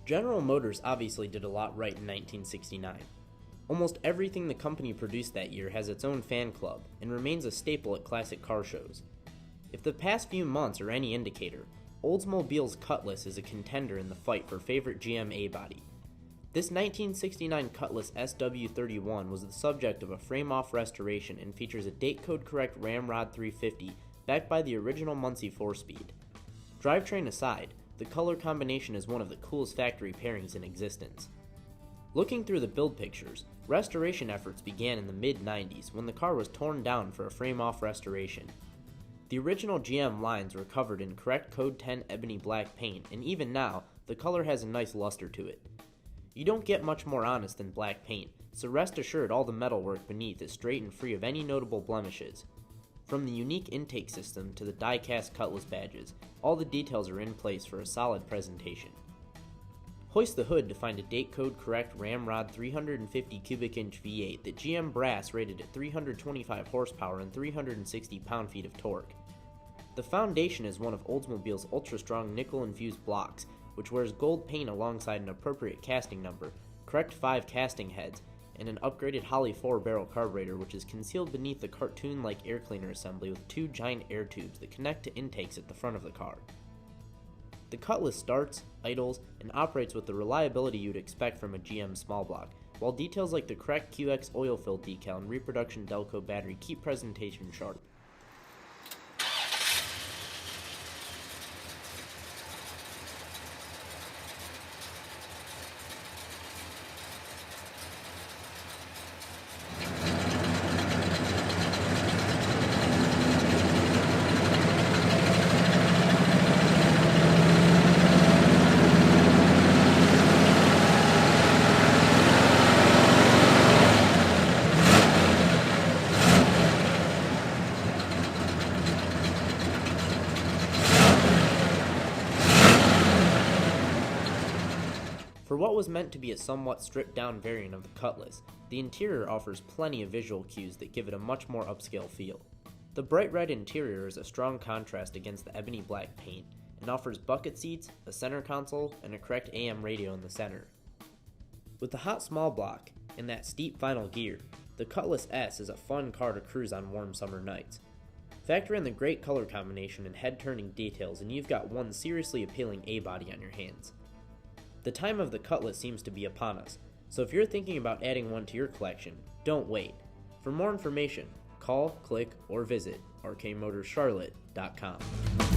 General Motors obviously did a lot right in 1969. Almost everything the company produced that year has its own fan club and remains a staple at classic car shows. If the past few months are any indicator, Oldsmobile's Cutlass is a contender in the fight for favorite GM A-body. This 1969 Cutlass SW31 was the subject of a frame-off restoration and features a date code correct Ramrod 350 backed by the original Muncie 4-speed. Drivetrain aside, the color combination is one of the coolest factory pairings in existence. Looking through the build pictures, restoration efforts began in the mid-90s when the car was torn down for a frame-off restoration. The original GM lines were covered in correct Code 10 ebony black paint, and even now, the color has a nice luster to it. You don't get much more honest than black paint, so rest assured all the metalwork beneath is straight and free of any notable blemishes. From the unique intake system to the die-cast Cutlass badges, all the details are in place for a solid presentation. Hoist the hood to find a date code correct Ramrod 350 cubic inch V8 that GM brass rated at 325 horsepower and 360 pound-feet of torque. The foundation is one of Oldsmobile's ultra-strong nickel-infused blocks, which wears gold paint alongside an appropriate casting number, correct 5 casting heads, and an upgraded Holley 4-barrel carburetor which is concealed beneath the cartoon-like air cleaner assembly with 2 giant air tubes that connect to intakes at the front of the car. The Cutlass starts, idles, and operates with the reliability you'd expect from a GM small block, while details like the correct QX oil fill decal and reproduction Delco battery keep presentation sharp. For what was meant to be a somewhat stripped-down variant of the Cutlass, the interior offers plenty of visual cues that give it a much more upscale feel. The bright red interior is a strong contrast against the ebony black paint, and offers bucket seats, a center console, and a correct AM radio in the center. With the hot small block and that steep final gear, the Cutlass S is a fun car to cruise on warm summer nights. Factor in the great color combination and head-turning details and you've got one seriously appealing A-body on your hands. The time of the Cutlass seems to be upon us, so if you're thinking about adding one to your collection, don't wait. For more information, call, click, or visit rkmotorscharlotte.com.